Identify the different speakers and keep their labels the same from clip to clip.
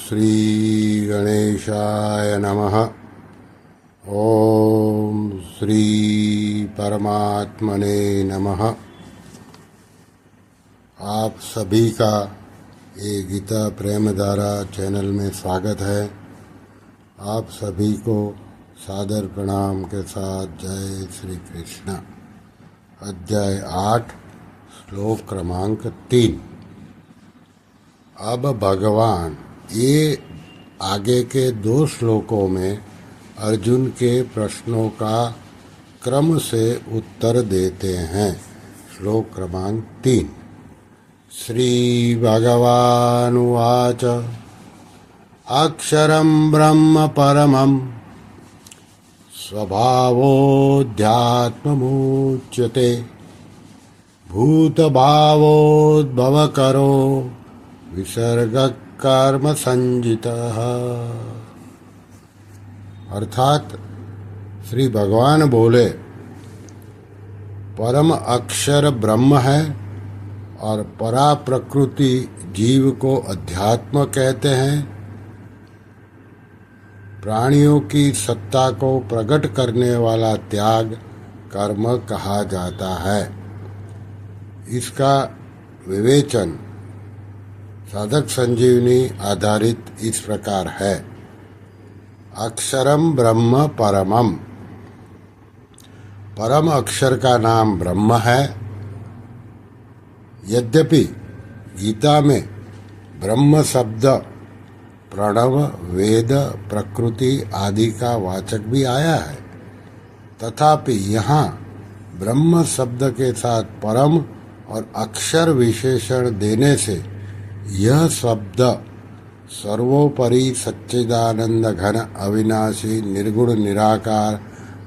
Speaker 1: श्री गणेशाय नमः। ओम श्री परमात्मने नमः। आप सभी का ये गीता प्रेमधारा चैनल में स्वागत है। आप सभी को सादर प्रणाम के साथ जय श्री कृष्ण। अध्याय 8 श्लोक क्रमांक 3। अब भगवान ये आगे के 2 श्लोकों में अर्जुन के प्रश्नों का क्रम से उत्तर देते हैं। श्लोक क्रमांक 3। श्री भगवानुवाच अक्षरं ब्रह्म परमं स्वभावोऽध्यात्ममुच्यते भूतभावोद्भवकरो विसर्ग कर्म संजितः। अर्थात श्री भगवान बोले, परम अक्षर ब्रह्म है और परा प्रकृति जीव को अध्यात्म कहते हैं। प्राणियों की सत्ता को प्रकट करने वाला त्याग कर्म कहा जाता है। इसका विवेचन साधक संजीवनी आधारित इस प्रकार है। अक्षरम ब्रह्म परमम, परम अक्षर का नाम ब्रह्म है। यद्यपि गीता में ब्रह्म शब्द प्रणव, वेद, प्रकृति आदि का वाचक भी आया है, तथापि यहाँ ब्रह्म शब्द के साथ परम और अक्षर विशेषण देने से यह शब्द सर्वोपरि सच्चिदानंद घन अविनाशी निर्गुण निराकार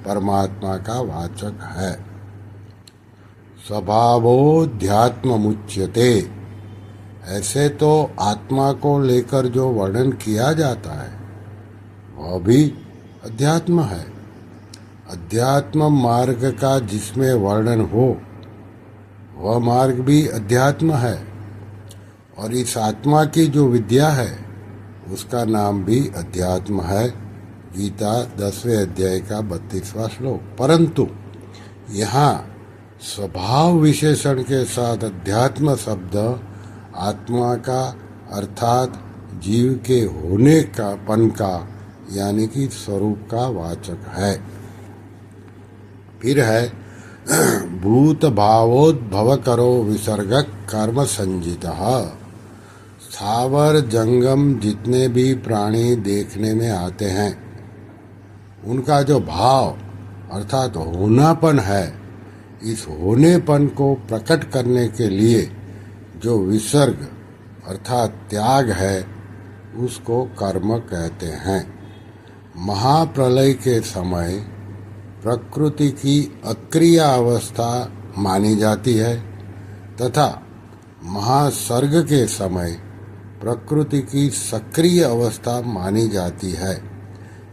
Speaker 1: परमात्मा का वाचक है। स्वभावोऽध्यात्ममुच्यते, ऐसे तो आत्मा को लेकर जो वर्णन किया जाता है वह भी अध्यात्म है। अध्यात्म मार्ग का जिसमें वर्णन हो वह मार्ग भी अध्यात्म है, और इस आत्मा की जो विद्या है उसका नाम भी अध्यात्म है। गीता 10वें अध्याय का 32वां श्लोक। परंतु यहाँ स्वभाव विशेषण के साथ अध्यात्म शब्द आत्मा का अर्थात जीव के होने का पन का यानी कि स्वरूप का वाचक है। फिर है भूत भावोद्भव करो विसर्ग कर्म संजितः। स्थावर जंगम जितने भी प्राणी देखने में आते हैं उनका जो भाव अर्थात होनापन है, इस होनेपन को प्रकट करने के लिए जो विसर्ग अर्थात त्याग है उसको कर्म कहते हैं। महाप्रलय के समय प्रकृति की अक्रिय अवस्था मानी जाती है तथा महासर्ग के समय प्रकृति की सक्रिय अवस्था मानी जाती है।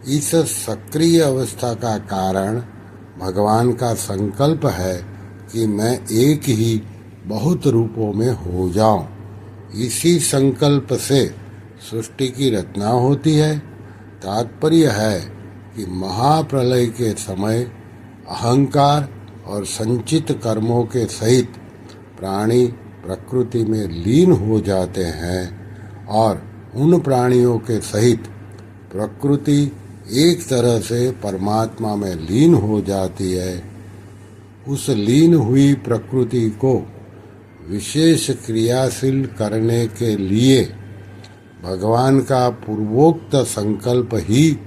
Speaker 1: इस सक्रिय अवस्था का कारण भगवान का संकल्प है कि मैं एक ही बहुत रूपों में हो जाऊं। इसी संकल्प से सृष्टि की रचना होती है। तात्पर्य है कि महाप्रलय के समय अहंकार और संचित कर्मों के सहित प्राणी प्रकृति में लीन हो जाते हैं और उन प्राणियों के सहित प्रकृति एक तरह से परमात्मा में लीन हो जाती है। उस लीन हुई प्रकृति को विशेष क्रियाशील करने के लिए भगवान का पूर्वोक्त संकल्प ही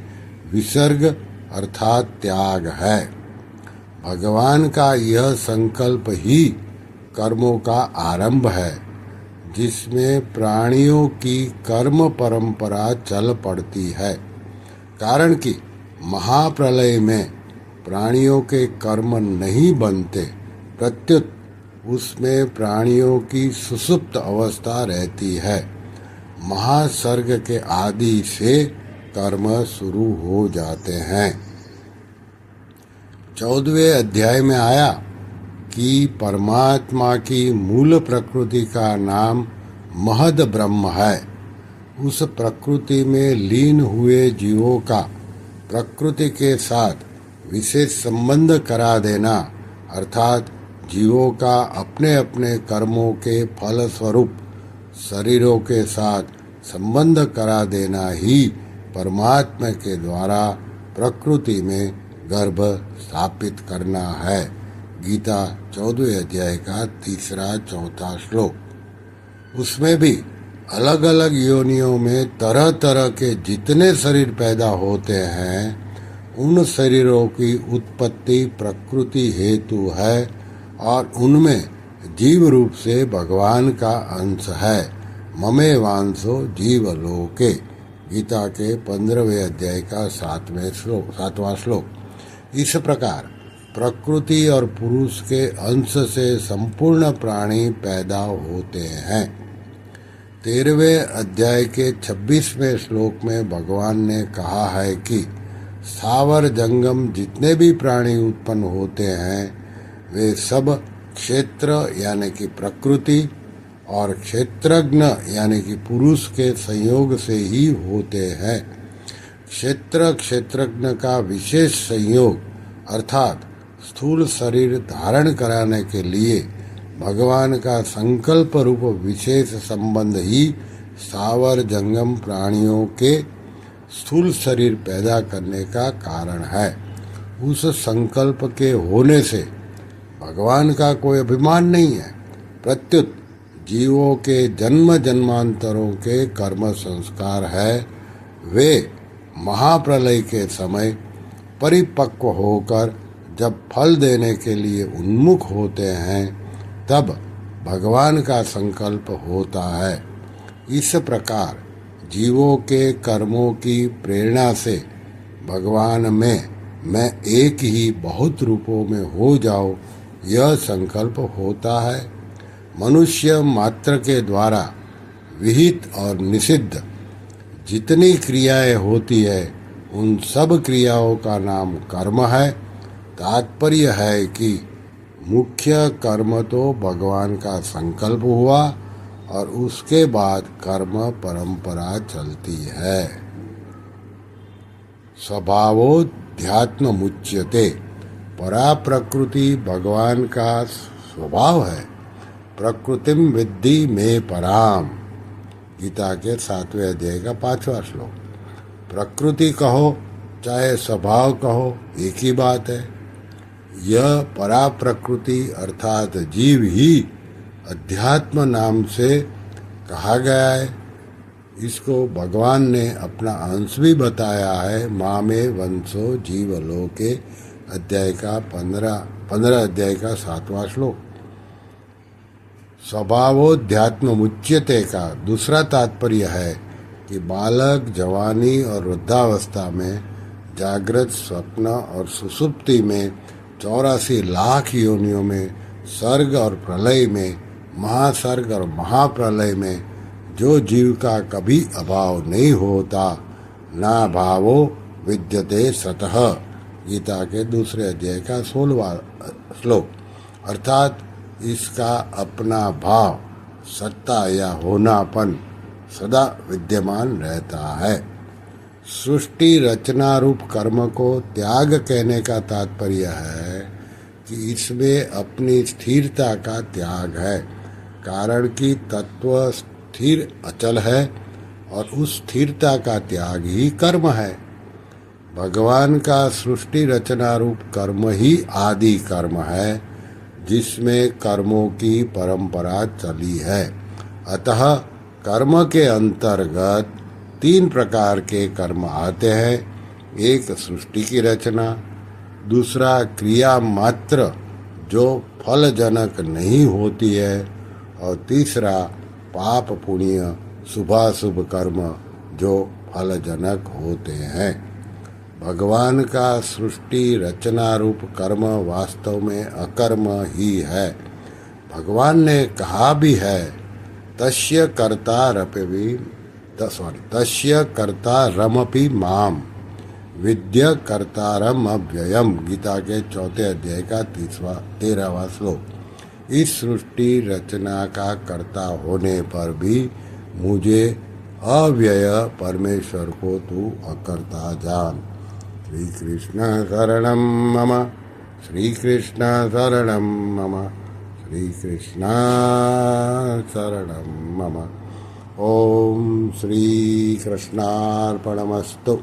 Speaker 1: विसर्ग अर्थात त्याग है। भगवान का यह संकल्प ही कर्मों का आरंभ है, जिसमें प्राणियों की कर्म परंपरा चल पड़ती है। कारण कि महाप्रलय में प्राणियों के कर्म नहीं बनते, प्रत्युत उसमें प्राणियों की सुषुप्त अवस्था रहती है। महासर्ग के आदि से कर्म शुरू हो जाते हैं। 14वें अध्याय में आया कि परमात्मा की मूल प्रकृति का नाम महद ब्रह्म है। उस प्रकृति में लीन हुए जीवों का प्रकृति के साथ विशेष संबंध करा देना, अर्थात जीवों का अपने अपने कर्मों के फल स्वरूप शरीरों के साथ संबंध करा देना ही परमात्मा के द्वारा प्रकृति में गर्भ स्थापित करना है। गीता 14वें अध्याय का 3-4 श्लोक। उसमें भी अलग अलग योनियों में तरह तरह के जितने शरीर पैदा होते हैं, उन शरीरों की उत्पत्ति प्रकृति हेतु है और उनमें जीव रूप से भगवान का अंश है। ममे वांसो जीवलोके, गीता के 15वें अध्याय का 7वां श्लोक। इस प्रकार प्रकृति और पुरुष के अंश से संपूर्ण प्राणी पैदा होते हैं। 13वें अध्याय के 26वें श्लोक में भगवान ने कहा है कि स्थावर जंगम जितने भी प्राणी उत्पन्न होते हैं वे सब क्षेत्र यानी कि प्रकृति और क्षेत्रज्ञ यानी कि पुरुष के संयोग से ही होते हैं। क्षेत्र क्षेत्रज्ञ का विशेष संयोग अर्थात स्थूल शरीर धारण कराने के लिए भगवान का संकल्प रूप विशेष संबंध ही स्थावर जंगम प्राणियों के स्थूल शरीर पैदा करने का कारण है। उस संकल्प के होने से भगवान का कोई अभिमान नहीं है, प्रत्युत जीवों के जन्म जन्मांतरों के कर्म संस्कार है। वे महाप्रलय के समय परिपक्व होकर जब फल देने के लिए उन्मुख होते हैं तब भगवान का संकल्प होता है। इस प्रकार जीवों के कर्मों की प्रेरणा से भगवान में मैं एक ही बहुत रूपों में हो जाऊं, यह संकल्प होता है। मनुष्य मात्र के द्वारा विहित और निषिद्ध जितनी क्रियाएं होती है उन सब क्रियाओं का नाम कर्म है। तात्पर्य है कि मुख्य कर्म तो भगवान का संकल्प हुआ और उसके बाद कर्म परंपरा चलती है। स्वभावोध्यात्म मुच्यते, परा प्रकृति भगवान का स्वभाव है। प्रकृतिम विद्धि में पराम, गीता के 7वें अध्याय का 5वां श्लोक। प्रकृति कहो चाहे स्वभाव कहो एक ही बात है। यह परा प्रकृति अर्थात जीव ही अध्यात्म नाम से कहा गया है। इसको भगवान ने अपना अंश भी बताया है। मामे वंशो जीवलोके अध्याय का 15 अध्याय का 7वां श्लोक। स्वभावोध्यात्म मुच्यते का दूसरा तात्पर्य है कि बालक जवानी और वृद्धावस्था में जागृत स्वप्न और सुसुप्ति में 84 लाख योनियों में सर्ग और प्रलय में महासर्ग और महाप्रलय में जो जीव का कभी अभाव नहीं होता, ना भावो विद्यते सतः, गीता के 2 अध्याय का 16वां श्लोक। अर्थात इसका अपना भाव सत्ता या होनापन सदा विद्यमान रहता है। सृष्टि रचना रूप कर्म को त्याग कहने का तात्पर्य है कि इसमें अपनी स्थिरता का त्याग है, कारण कि तत्व स्थिर अचल है और उस स्थिरता का त्याग ही कर्म है। भगवान का सृष्टि रचना रूप कर्म ही आदि कर्म है जिसमें कर्मों की परंपरा चली है। अतः कर्म के अंतर्गत 3 प्रकार के कर्म आते हैं। एक सृष्टि की रचना, दूसरा क्रिया मात्र जो फलजनक नहीं होती है और तीसरा पाप पुण्य शुभाशुभ कर्म जो फलजनक होते हैं। भगवान का सृष्टि रचना रूप कर्म वास्तव में अकर्म ही है। भगवान ने कहा भी है तस्य कर्तारमपि माम विद्य कर्तारम अव्ययम, गीता के 4 अध्याय का 13वां श्लोक। इस सृष्टि रचना का कर्ता होने पर भी मुझे अव्यय परमेश्वर को तू अकर्ता जान। श्री कृष्ण शरणं मम, श्री कृष्ण शरणं मम, श्री कृष्ण शरणं मम। ओम श्री कृष्णार्पणमस्तु।